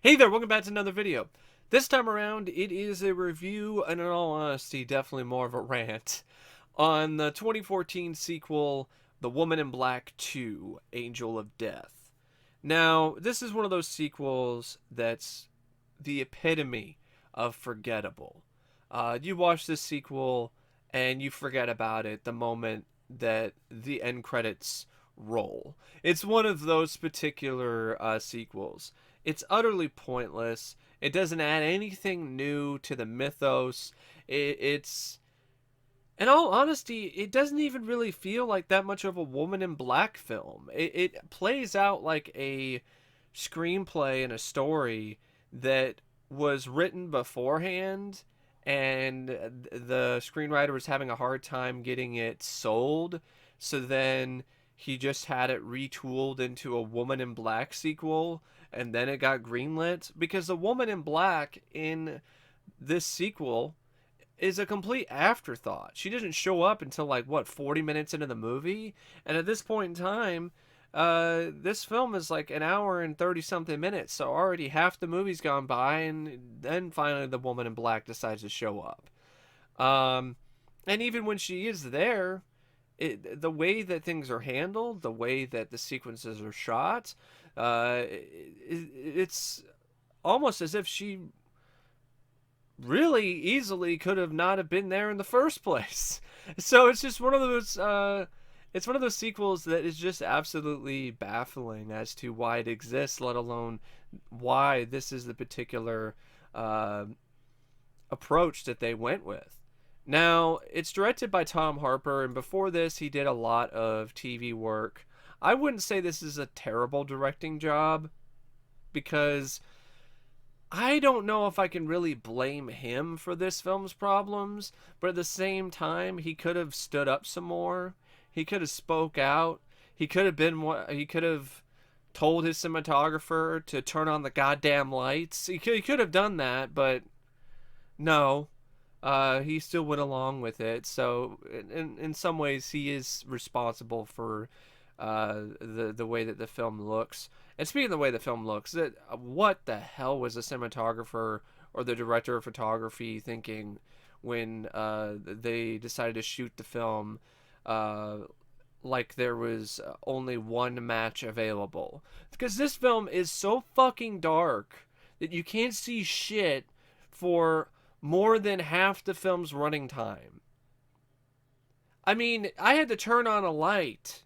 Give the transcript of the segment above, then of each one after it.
Hey there, welcome back to another video. This time around, it is a review, and in all honesty, definitely more of a rant, on the 2014 sequel, The Woman in Black 2, Angel of Death. Now, this is one of those sequels that's the epitome of forgettable. You watch this sequel, and you forget about it the moment that the end credits roll. It's one of those particular sequels. It's utterly pointless. It doesn't add anything new to the mythos. It's, in all honesty, it doesn't even really feel like that much of a Woman in Black film. It plays out like a screenplay and a story that was written beforehand, and the screenwriter was having a hard time getting it sold. So then he just had it retooled into a Woman in Black sequel, and then it got greenlit because the Woman in Black in this sequel is a complete afterthought. She doesn't show up until like what 40 minutes into the movie, and at this point in time, this film is like an hour and 30 something minutes, so already half the movie's gone by, and then finally the Woman in Black decides to show up. And even when she is there, the way that things are handled, the way that the sequences are shot, it's almost as if she really easily could have not have been there in the first place. So it's just one of those. It's one of those sequels that is just absolutely baffling as to why it exists, let alone why this is the particular approach that they went with. Now, it's directed by Tom Harper, and before this, he did a lot of TV work. I wouldn't say this is a terrible directing job, because I don't know if I can really blame him for this film's problems, but at the same time, he could have stood up some more. He could have spoke out. He could have been what he could have told his cinematographer to turn on the goddamn lights. He could have done that, but no. He still went along with it. So in some ways, he is responsible for the way that the film looks. And speaking of the way the film looks, what the hell was the cinematographer or the director of photography thinking when they decided to shoot the film like there was only one match available? Because this film is so fucking dark that you can't see shit for more than half the film's running time. I mean, I had to turn on a light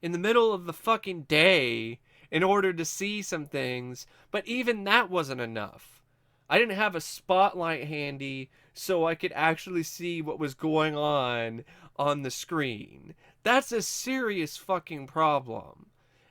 in the middle of the fucking day in order to see some things, but even that wasn't enough. I didn't have a spotlight handy so I could actually see what was going on the screen. That's a serious fucking problem.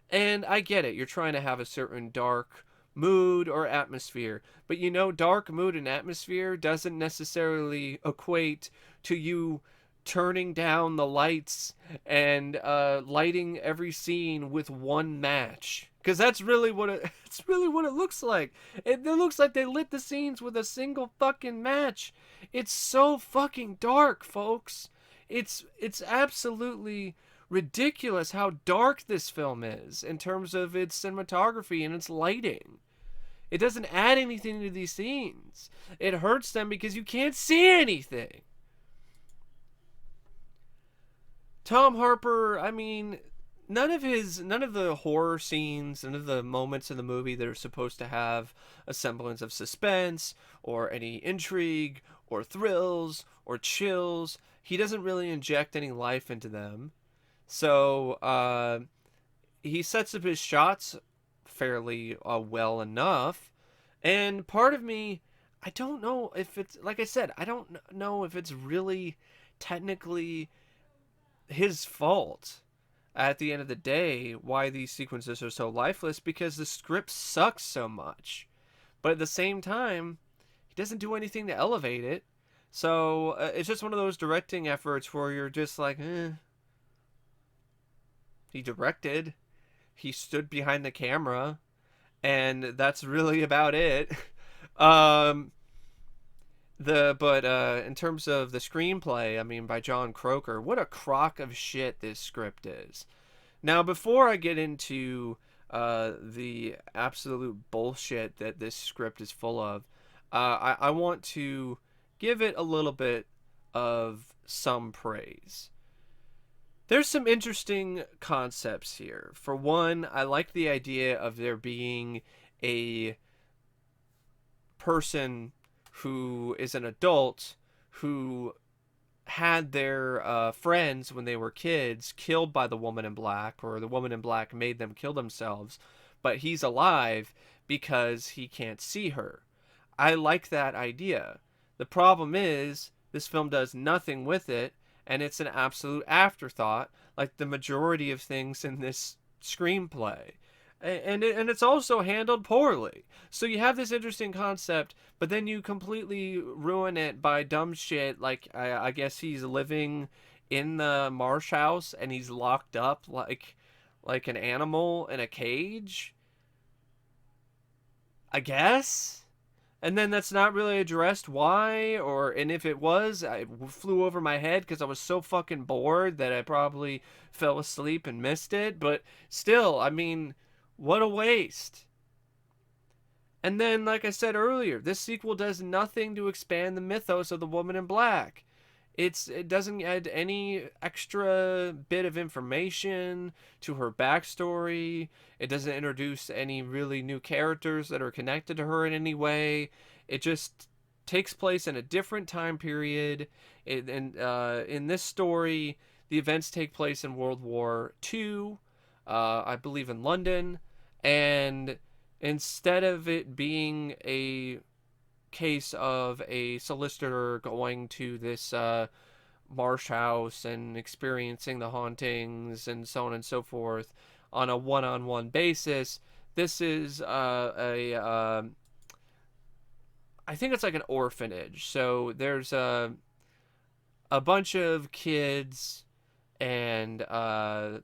And I get it, you're trying to have a certain dark mood or atmosphere, but you know, dark mood and atmosphere doesn't necessarily equate to you turning down the lights and lighting every scene with one match, because that's really what it's really what it looks like. It looks like they lit the scenes with a single fucking match. It's so fucking dark, folks. It's absolutely ridiculous how dark this film is in terms of its cinematography and its lighting. It doesn't add anything to these scenes. It hurts them because you can't see anything. Tom Harper, I mean, none of the horror scenes, none of the moments in the movie that are supposed to have a semblance of suspense or any intrigue or thrills or chills, he doesn't really inject any life into them. So he sets up his shots fairly well enough, and part of me, I don't know if it's, like I said, I don't know if it's really technically his fault at the end of the day why these sequences are so lifeless, because the script sucks so much. But at the same time, he doesn't do anything to elevate it. So it's just one of those directing efforts where you're just like, he directed, he stood behind the camera, and that's really about it. um, in terms of the screenplay, I mean, by John Croker, what a crock of shit this script is. Now, before I get into the absolute bullshit that this script is full of, I want to give it a little bit of some praise. There's some interesting concepts here. For one, I like the idea of there being a person who is an adult who had their friends when they were kids killed by the woman in black, or the woman in black made them kill themselves, but he's alive because he can't see her. I like that idea. The problem is, this film does nothing with it, and it's an absolute afterthought, like the majority of things in this screenplay. And it's also handled poorly. So you have this interesting concept, but then you completely ruin it by dumb shit. Like I guess he's living in the Marsh house and he's locked up like an animal in a cage. I guess. And then that's not really addressed why, or and if it was, I flew over my head because I was so fucking bored that I probably fell asleep and missed it. But still, I mean, what a waste. And then, like I said earlier, this sequel does nothing to expand the mythos of the woman in black. It doesn't add any extra bit of information to her backstory. It doesn't introduce any really new characters that are connected to her in any way. It just takes place in a different time period. In this story, the events take place in World War II, I believe in London, and instead of it being a case of a solicitor going to this marsh house and experiencing the hauntings and so on and so forth on a one-on-one basis, this is I think it's like an orphanage. So there's a bunch of kids and the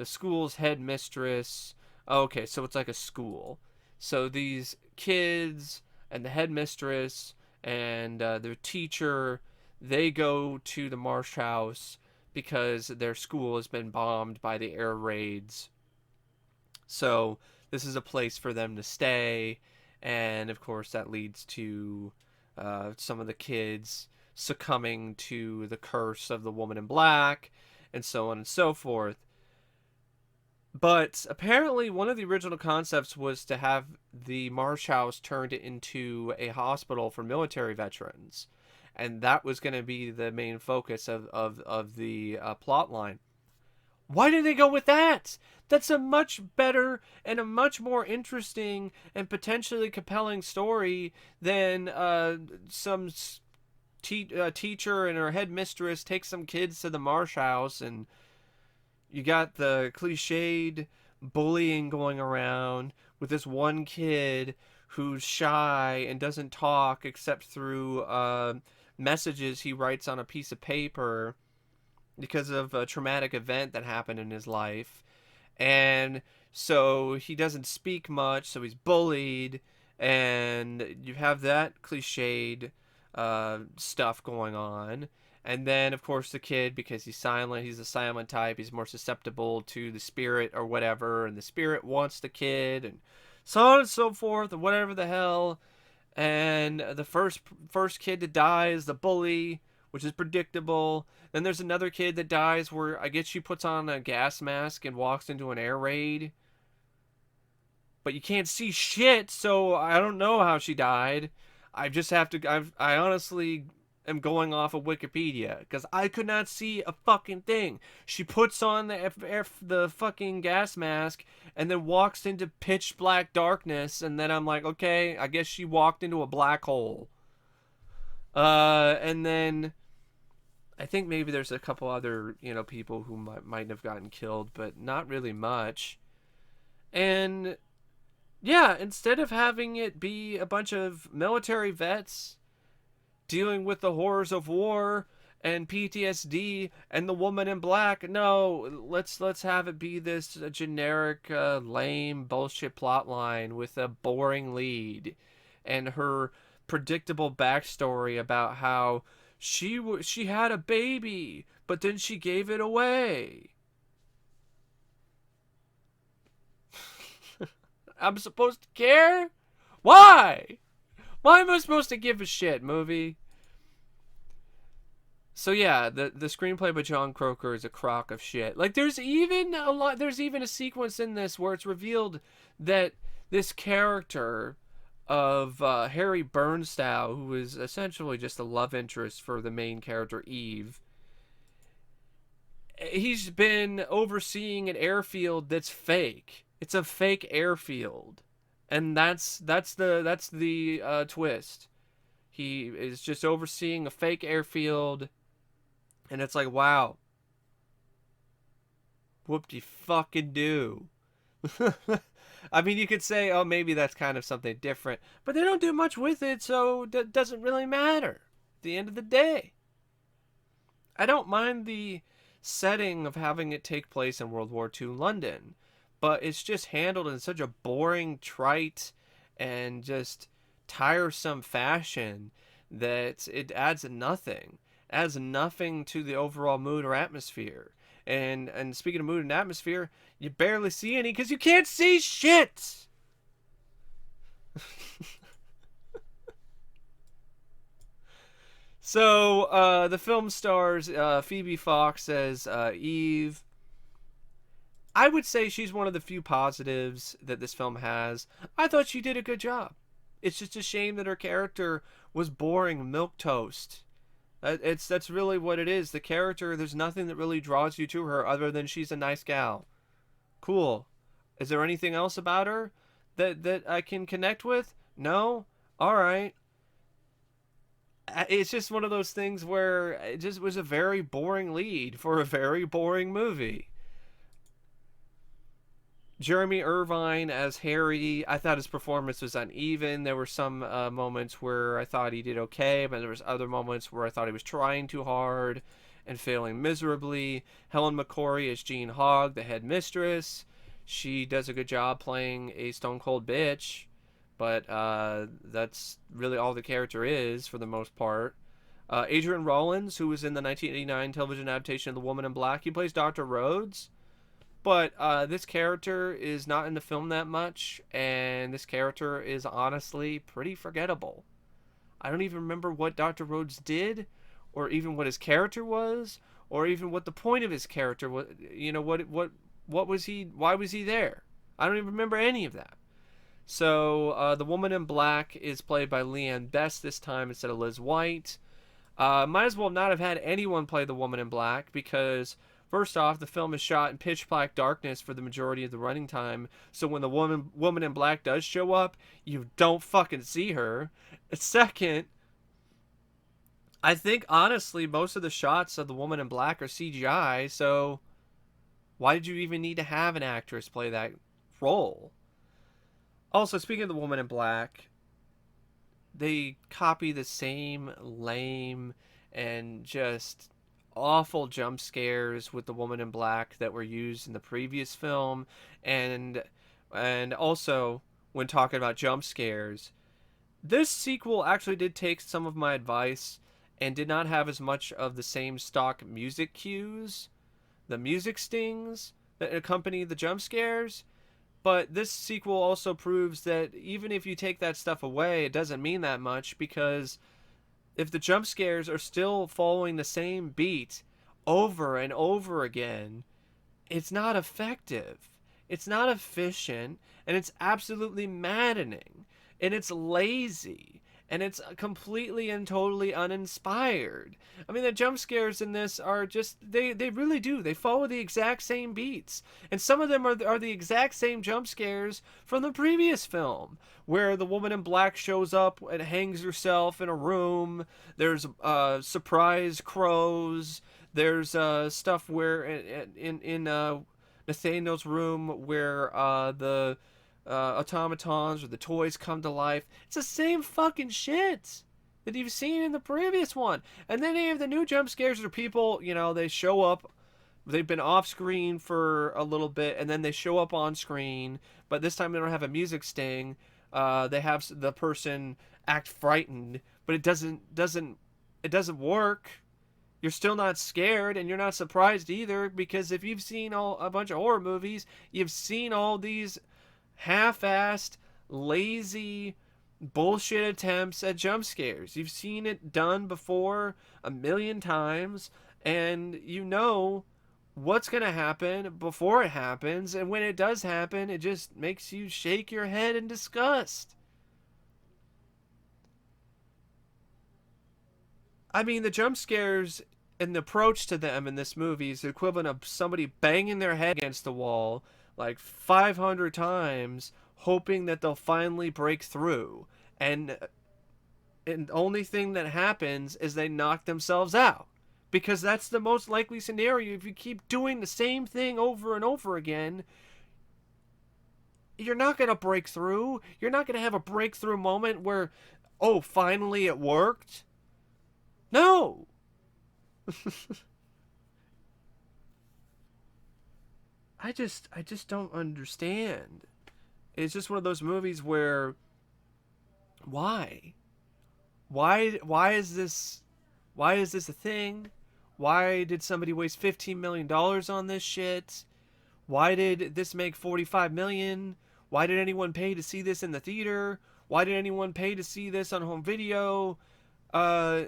school's headmistress. Okay, so it's like a school. So these kids and the headmistress and their teacher, they go to the Marsh House because their school has been bombed by the air raids. So this is a place for them to stay, and of course that leads to some of the kids succumbing to the curse of the woman in black, and so on and so forth. But apparently, one of the original concepts was to have the Marsh House turned into a hospital for military veterans. And that was going to be the main focus of the plot line. Why did they go with that? That's a much better and a much more interesting and potentially compelling story than some teacher and her headmistress take some kids to the Marsh House, and you got the cliched bullying going around with this one kid who's shy and doesn't talk except through messages he writes on a piece of paper because of a traumatic event that happened in his life. And so he doesn't speak much, so he's bullied. And you have that cliched stuff going on. And then, of course, the kid, because he's silent, he's a silent type, he's more susceptible to the spirit or whatever, and the spirit wants the kid, and so on and so forth, and whatever the hell. And the first kid to die is the bully, which is predictable. Then there's another kid that dies where I guess she puts on a gas mask and walks into an air raid. But you can't see shit, so I don't know how she died. I just have to. I honestly am going off of Wikipedia because I could not see a fucking thing. She puts on the fucking gas mask and then walks into pitch black darkness, and then I'm like, okay, I guess she walked into a black hole. And then I think maybe there's a couple other people who might have gotten killed, but not really much. And yeah, instead of having it be a bunch of military vets dealing with the horrors of war and PTSD and the woman in black, no, let's have it be this generic lame bullshit plotline with a boring lead and her predictable backstory about how she had a baby but then she gave it away. I'm supposed to care? Why? Why am I supposed to give a shit, movie? So yeah, the screenplay by John Croker is a crock of shit. Like there's even a sequence in this where it's revealed that this character of Harry Bernstow, who is essentially just a love interest for the main character Eve, he's been overseeing an airfield that's fake. It's a fake airfield, and that's the twist. He is just overseeing a fake airfield, and it's like, wow, whoop de fucking do. I mean, you could say, oh, maybe that's kind of something different, but they don't do much with it, so it doesn't really matter at the end of the day. I don't mind the setting of having it take place in World War II London, but it's just handled in such a boring, trite, and just tiresome fashion that it adds nothing. Adds nothing to the overall mood or atmosphere. And speaking of mood and atmosphere, you barely see any because you can't see shit. So the film stars Phoebe Fox as Eve. I would say she's one of the few positives that this film has. I thought she did a good job. It's just a shame that her character was boring milk toast. That's really what it is. The character, there's nothing that really draws you to her other than she's a nice gal. Cool. Is there anything else about her that I can connect with? No? All right. It's just one of those things where it just was a very boring lead for a very boring movie. Jeremy Irvine as Harry, I thought his performance was uneven. There were some moments where I thought he did okay, but there was other moments where I thought he was trying too hard and failing miserably. Helen McCory as Jean Hogg, the head mistress. She does a good job playing a stone cold bitch, but that's really all the character is for the most part. Adrian Rawlins, who was in the 1989 television adaptation of The Woman in Black, he plays Dr. Rhodes. But this character is not in the film that much, and this character is honestly pretty forgettable. I don't even remember what Dr. Rhodes did, or even what his character was, or even what the point of his character was. You know, what was he? Why was he there? I don't even remember any of that. So the Woman in Black is played by Leanne Best this time instead of Liz White. Might as well not have had anyone play the Woman in Black because, first off, the film is shot in pitch black darkness for the majority of the running time, so when the woman in black does show up, you don't fucking see her. Second, I think honestly most of the shots of the Woman in Black are CGI, so why did you even need to have an actress play that role? Also, speaking of the Woman in Black, they copy the same lame and just awful jump scares with the Woman in Black that were used in the previous film, and also when talking about jump scares, this sequel actually did take some of my advice and did not have as much of the same stock music cues, the music stings that accompany the jump scares. But this sequel also proves that even if you take that stuff away, it doesn't mean that much, because if the jump scares are still following the same beat over and over again, it's not effective. It's not efficient, and it's absolutely maddening, and it's lazy, and it's completely and totally uninspired. I mean, the jump scares in this are just, they really do. They follow the exact same beats. And some of them are the exact same jump scares from the previous film, where the Woman in Black shows up and hangs herself in a room. There's surprise crows. There's stuff where in Nathaniel's room where the automatons or the toys come to life. It's the same fucking shit that you've seen in the previous one. And then you have the new jump scares where people, you know, they show up, they've been off screen for a little bit, and then they show up on screen, but this time they don't have a music sting. They have the person act frightened, but it doesn't work. You're still not scared, and you're not surprised either, because if you've seen a bunch of horror movies, you've seen all these half-assed, lazy, bullshit attempts at jump scares. You've seen it done before a million times, and you know what's going to happen before it happens, and when it does happen, it just makes you shake your head in disgust. I mean, the jump scares and the approach to them in this movie is the equivalent of somebody banging their head against the wall like 500 times, hoping that they'll finally break through. And and the only thing that happens is they knock themselves out. Because that's the most likely scenario. If you keep doing the same thing over and over again, you're not going to break through. You're not going to have a breakthrough moment where, oh, finally it worked. No. I just don't understand. It's just one of those movies where why? Why is this a thing? Why did somebody waste $15 million on this shit? Why did this make 45 million? Why did anyone pay to see this in the theater? Why did anyone pay to see this on home video? Uh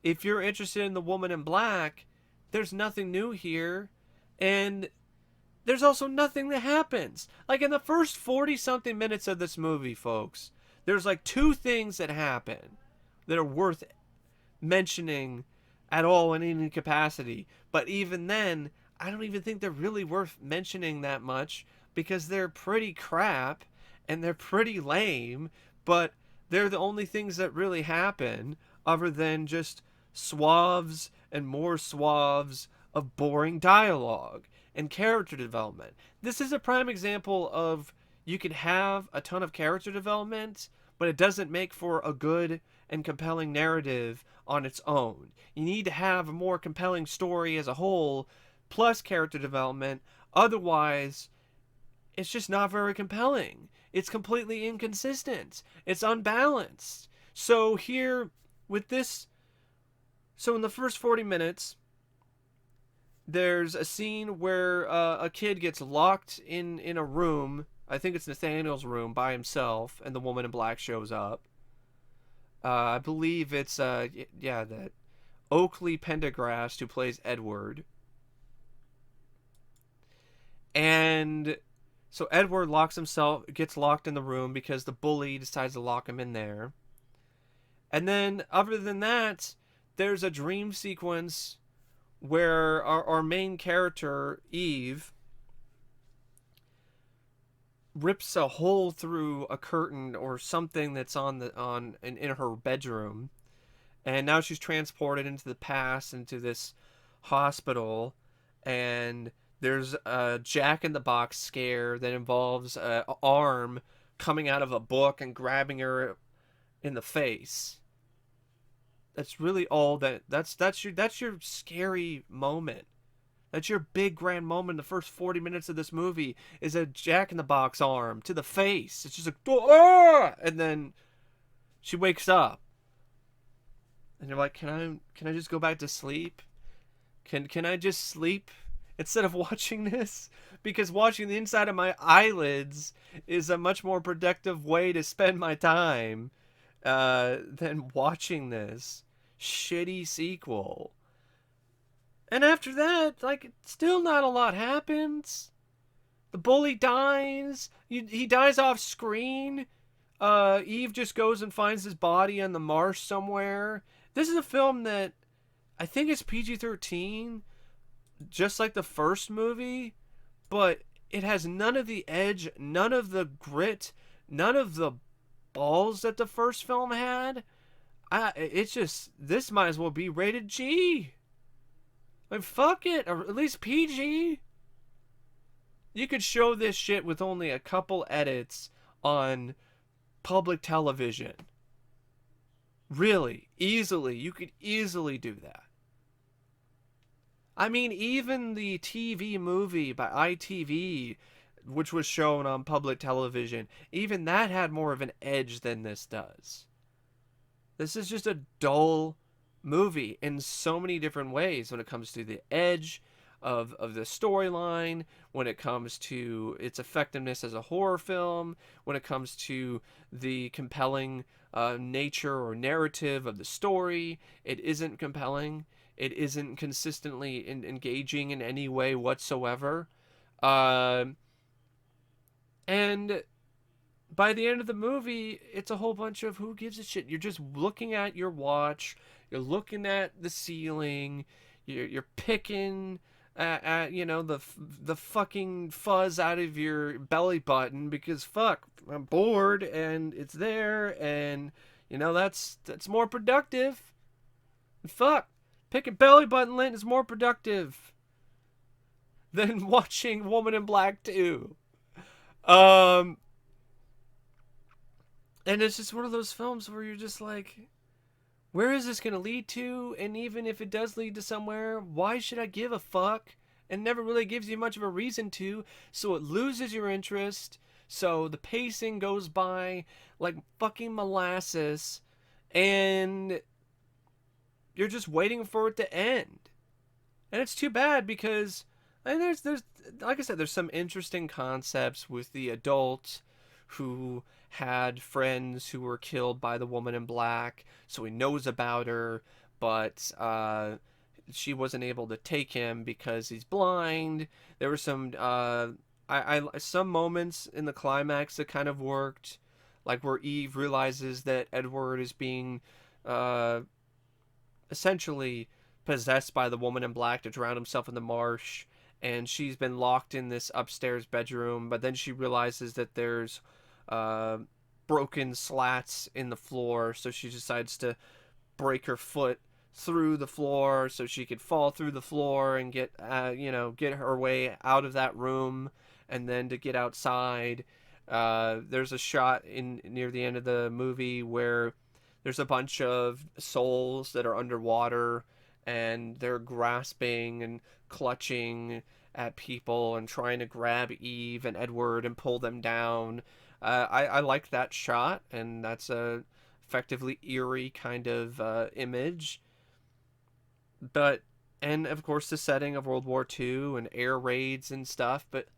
if you're interested in The Woman in Black, there's nothing new here, and there's also nothing that happens. Like in the first 40 something minutes of this movie, folks, there's like two things that happen that are worth mentioning at all in any capacity. But even then, I don't even think they're really worth mentioning that much because they're pretty crap and they're pretty lame, but they're the only things that really happen other than just swaths and more swaths of boring dialogue and character development. This is a prime example of you can have a ton of character development, but it doesn't make for a good and compelling narrative on its own. You need to have a more compelling story as a whole, plus character development. Otherwise, it's just not very compelling. It's completely inconsistent. It's unbalanced. So here, with this, so in the first 40 minutes, there's a scene where a kid gets locked in a room. I think it's Nathaniel's room by himself, and the woman in black shows up. I believe it's that Oaklee Pendergast who plays Edward. And so Edward gets locked in the room because the bully decides to lock him in there. And then, other than that, there's a dream sequence where our main character, Eve, rips a hole through a curtain or something that's in her bedroom, and now she's transported into the past, into this hospital, and there's a Jack-in-the-Box scare that involves an arm coming out of a book and grabbing her in the face. That's really all that's your scary moment. That's your big grand moment. The first 40 minutes of this movie is a Jack-in-the-Box arm to the face. It's just like, ah! And then she wakes up, and you're like, can I just go back to sleep? Can I just sleep instead of watching this? Because watching the inside of my eyelids is a much more productive way to spend my time than watching this shitty sequel. And after that, like, still not a lot happens. The bully dies. He dies off screen. Eve just goes and finds his body on the marsh somewhere. This is a film that I think is PG-13, just like the first movie, but it has none of the edge, none of the grit, none of the balls that the first film had. It's just, this might as well be rated G. Like, fuck it, or at least PG. You could show this shit with only a couple edits on public television. Really, easily. You could easily do that. I mean, even the TV movie by ITV, which was shown on public television, even that had more of an edge than this does. This is just a dull movie in so many different ways when it comes to the edge, of the storyline, when it comes to its effectiveness as a horror film, when it comes to the compelling nature or narrative of the story. It isn't compelling. It isn't consistently engaging in any way whatsoever. Uh, and by the end of the movie, it's a whole bunch of who gives a shit. You're just looking at your watch, you're looking at the ceiling, you're picking at the fucking fuzz out of your belly button because fuck, I'm bored and it's there, and that's more productive. Fuck, picking belly button lint is more productive than watching Woman in Black 2. Um, and it's just one of those films where you're just like, where is this going to lead to? And even if it does lead to somewhere, why should I give a fuck? And never really gives you much of a reason to, so it loses your interest. So the pacing goes by like fucking molasses, and you're just waiting for it to end. And it's too bad because, and there's like I said, there's some interesting concepts with the adult who had friends who were killed by the woman in black, so he knows about her, but she wasn't able to take him because he's blind. There were some some moments in the climax that kind of worked, like where Eve realizes that Edward is being uh, essentially possessed by the woman in black to drown himself in the marsh, and she's been locked in this upstairs bedroom, but then she realizes that there's uh, broken slats in the floor, so she decides to break her foot through the floor so she could fall through the floor and get her way out of that room, and then to get outside. There's a shot in near the end of the movie where there's a bunch of souls that are underwater, and they're grasping and clutching at people and trying to grab Eve and Edward and pull them down. I like that shot, and that's a effectively eerie kind of image. But, and of course the setting of World War II and air raids and stuff, but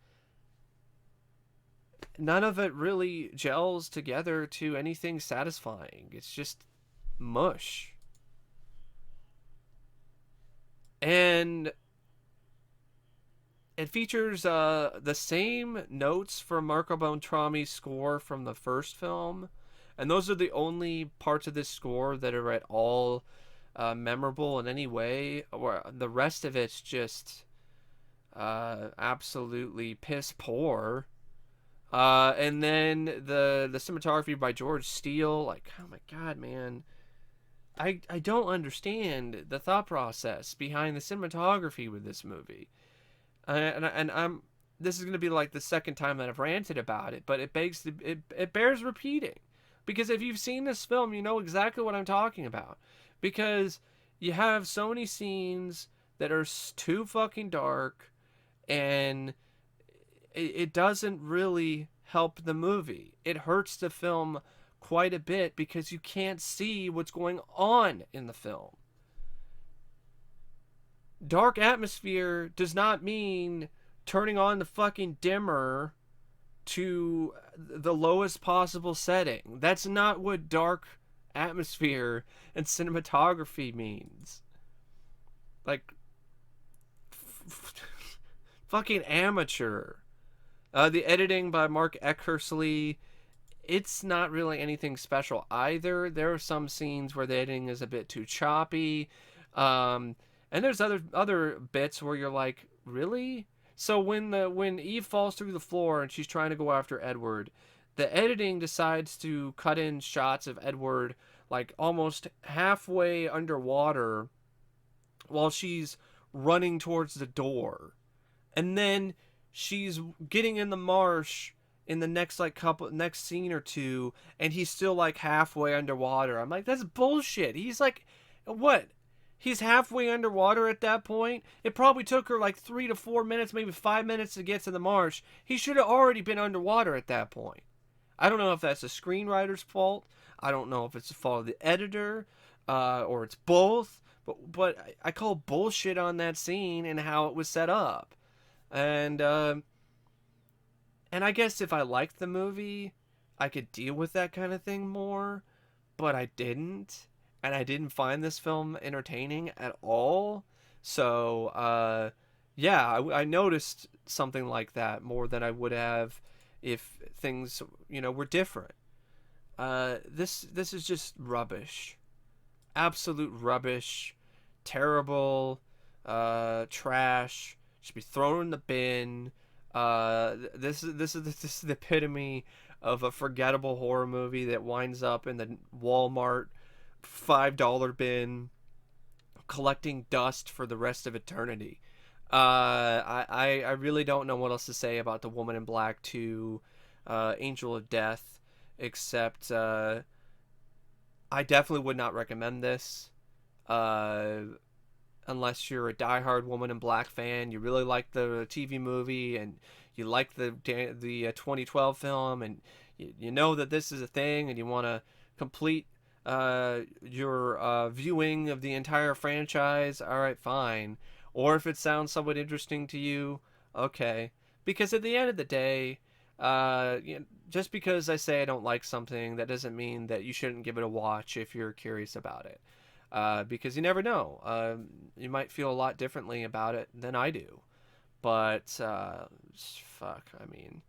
none of it really gels together to anything satisfying. It's just mush. And it features the same notes from Marco Beltrami's score from the first film, and those are the only parts of this score that are at all memorable in any way. Or the rest of it's just absolutely piss poor. And then the cinematography by George Steele, like, oh my god, man. I don't understand the thought process behind the cinematography with this movie. And I'm this is going to be like the second time that I've ranted about it, but it bears repeating, because if you've seen this film, you know exactly what I'm talking about, because you have so many scenes that are too fucking dark, and it doesn't really help the movie. It hurts the film quite a bit because you can't see what's going on in the film. Dark atmosphere does not mean turning on the fucking dimmer to the lowest possible setting. That's not what dark atmosphere and cinematography means. Like, fucking amateur. The editing by Mark Eckersley, it's not really anything special either. There are some scenes where the editing is a bit too choppy. And there's other bits where you're like, really? So when Eve falls through the floor and she's trying to go after Edward, the editing decides to cut in shots of Edward like almost halfway underwater while she's running towards the door. And then she's getting in the marsh in the next scene or two, and he's still like halfway underwater. I'm like, that's bullshit. He's like, what? He's halfway underwater at that point. It probably took her like 3 to 4 minutes, maybe 5 minutes to get to the marsh. He should have already been underwater at that point. I don't know if that's the screenwriter's fault. I don't know if it's the fault of the editor, or it's both. but I call bullshit on that scene and how it was set up. And and I guess if I liked the movie, I could deal with that kind of thing more, but I didn't. And I didn't find this film entertaining at all. So, yeah, I noticed something like that more than I would have if things, were different. This is just rubbish. Absolute rubbish. Terrible. Trash. Should be thrown in the bin. This is the epitome of a forgettable horror movie that winds up in the Walmart $5 bin, collecting dust for the rest of eternity. I really don't know what else to say about The Woman in Black 2, Angel of Death, except I definitely would not recommend this. Uh, Unless you're a diehard Woman in Black fan, you really like the TV movie and you like the 2012 film, and you know that this is a thing, and you want to complete your viewing of the entire franchise. All right, fine. Or if it sounds somewhat interesting to you, okay. Because at the end of the day, just because I say I don't like something, that doesn't mean that you shouldn't give it a watch if you're curious about it. Because you never know. You might feel a lot differently about it than I do. But, fuck, I mean,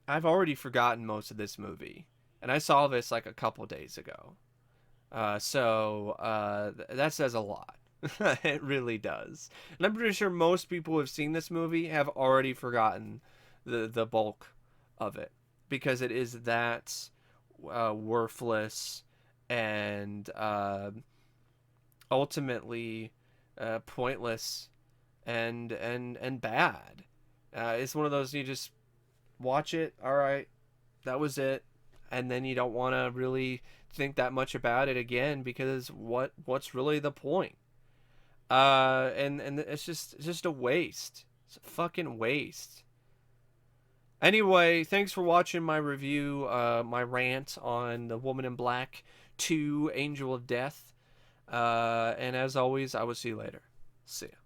I've already forgotten most of this movie. And I saw this like a couple days ago. That says a lot. It really does. And I'm pretty sure most people who have seen this movie have already forgotten the bulk of it. Because it is that worthless and ultimately pointless and bad. It's one of those, you just watch it, all right, that was it, and then you don't want to really think that much about it again, because what's really the point? And it's just a waste. It's a fucking waste. Anyway, thanks for watching my review, my rant on The Woman in Black 2, Angel of Death. And as always, I will see you later. See ya.